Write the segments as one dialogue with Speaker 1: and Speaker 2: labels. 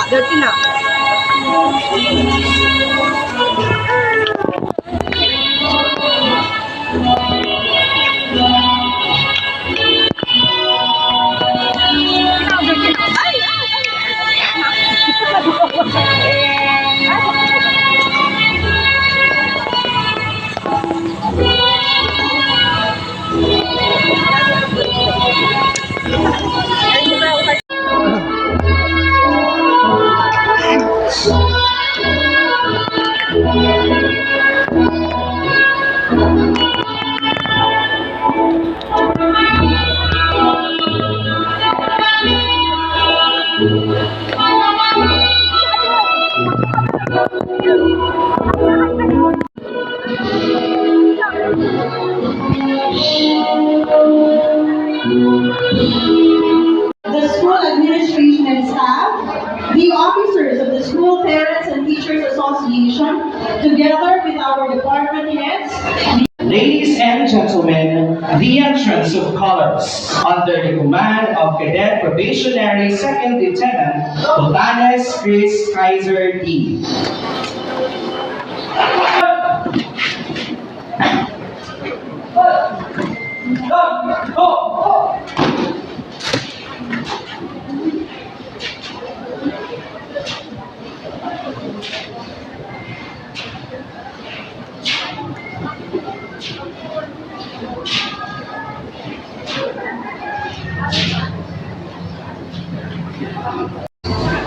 Speaker 1: Dirty na.
Speaker 2: The school administration and staff, the officers of the School Parents and Teachers Association, together with our department heads.
Speaker 3: Ladies and gentlemen, the entrance of colors under the command of Cadet Probationary Second Lieutenant Botanes Chris Kaiser D.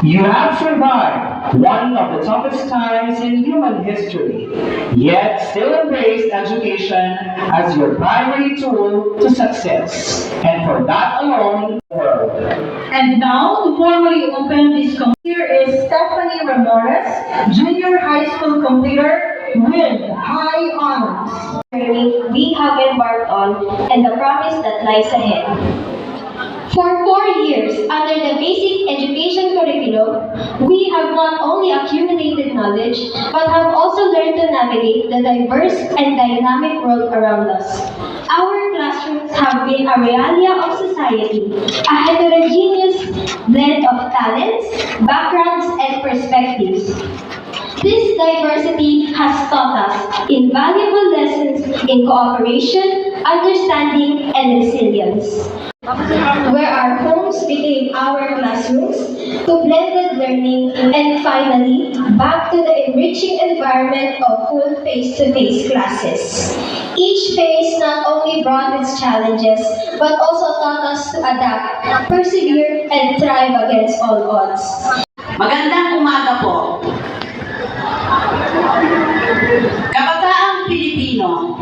Speaker 3: You have survived one of the toughest times in human history, yet still embraced education as your primary tool to success, and for that alone, the world.
Speaker 2: And now, to formally open this here is Stephanie Ramores, junior high school completer with high honors.
Speaker 4: We have embarked on and the promise that lies ahead. For 4 years, under the basic education curriculum, we have not only accumulated knowledge, but have also learned to navigate the diverse and dynamic world around us. Our classrooms have been a realia of society, a heterogeneous blend of talents, backgrounds, and perspectives. This diversity has taught us invaluable lessons in cooperation, understanding, and resilience. Where our homes became our classrooms, to blended learning, and finally, back to the enriching environment of full face-to-face classes. Each phase not only brought its challenges, but also taught us to adapt, persevere, and thrive against all odds.
Speaker 5: Magandang umaga po. Kabataang Pilipino,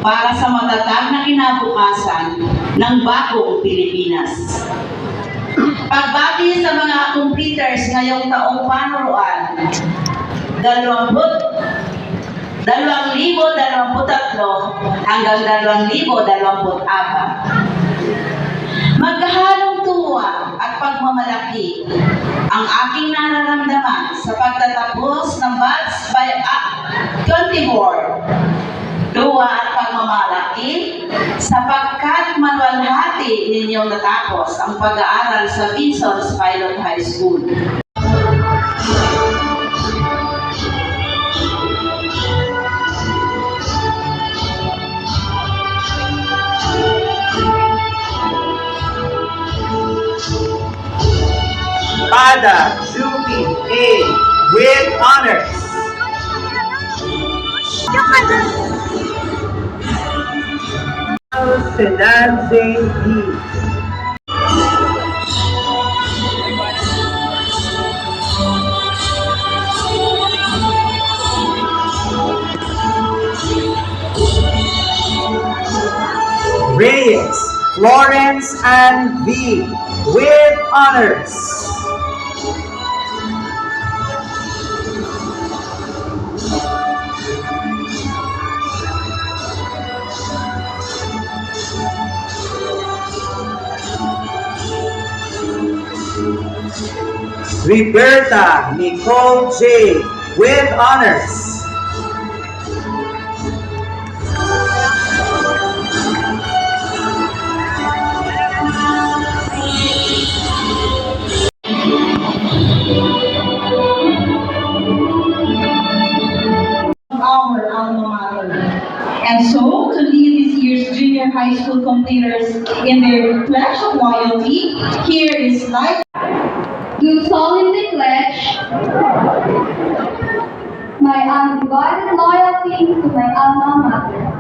Speaker 5: para sa matatag na kinabukasan ng bagong Pilipinas. Pagbati sa mga completers ngayong taong panuruan, 2023 hanggang 2024. Maghahalong tuwa at pagmamalaki ang aking nararamdaman sa pagtatapos ng batch by 24. Tuwa at pagmamalaki sapagkat maluwalhati ninyong natapos ang pag-aaral sa Vinson's Pilot High School.
Speaker 3: Pada Juby A. with honors. Senanze B. Reyes Florence and V. with honors. Roberta Nicole J. with honors.
Speaker 2: Our alma mater. And so, to lead this year's junior high school completers in their pledge of loyalty, here is Light.
Speaker 4: Do solemnly pledge my undivided loyalty to my alma mater.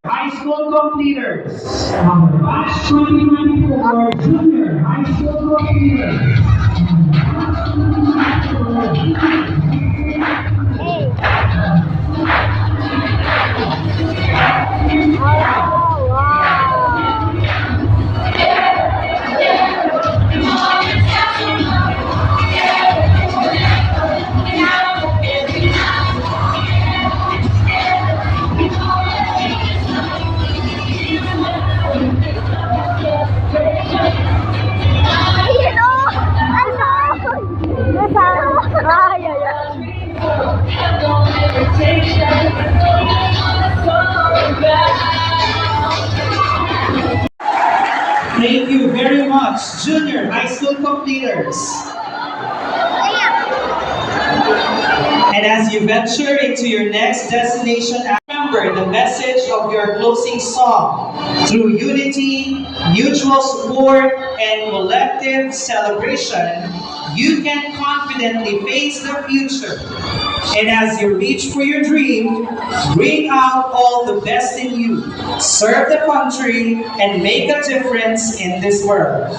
Speaker 3: High school completers. Batch 2024 junior high school completers. Thank you very much, junior high school completers. And as you venture into your next destination, remember the message of your closing song. Through unity, mutual support, and collective celebration, you can confidently face the future. And as you reach for your dream, bring out all the best in you. Serve the country and make a difference in this world.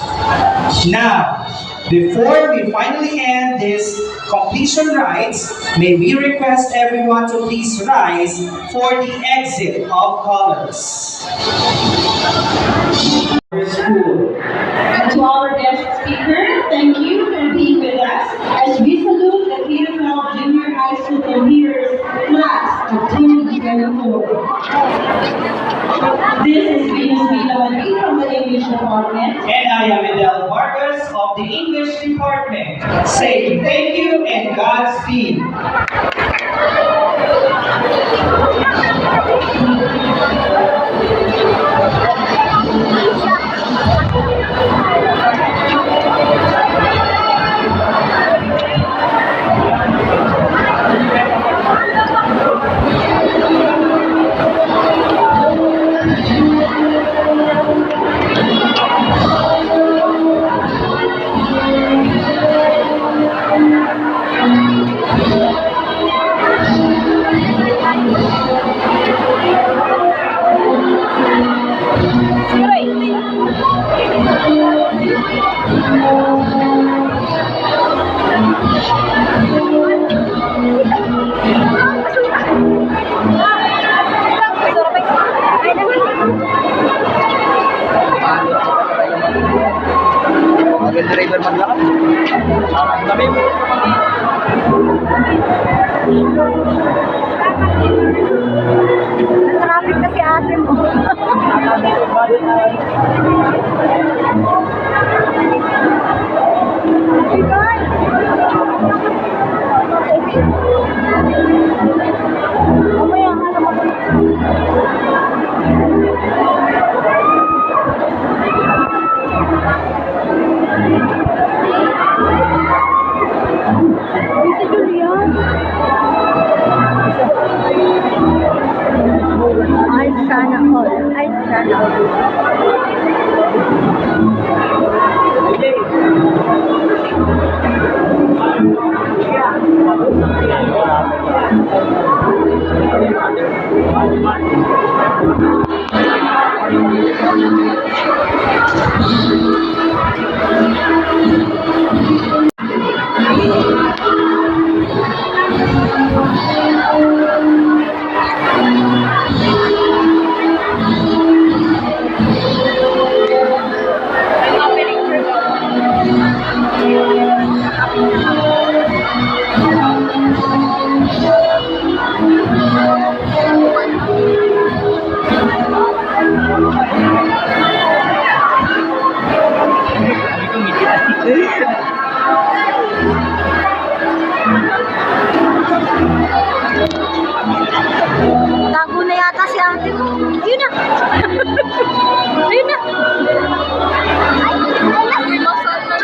Speaker 3: Now, before we finally end this completion rites, may we request everyone to please rise for the exit of colors.
Speaker 2: And to our guest speaker, thank you for being with us as we salute the K-12 Junior High School completers class of 2024. This is Venus Villamanti from the English department.
Speaker 3: And I am Adele Vargas of the English department. Say thank you and Godspeed.
Speaker 1: Driver maglakad. Kami. Traffic na si ate mo. Mamaya nga naman. Bisa Julian. Ay, sana all. Ay, sana all. Tago na yata si ate mo. Yun na. Ayun na. Ay, masal na.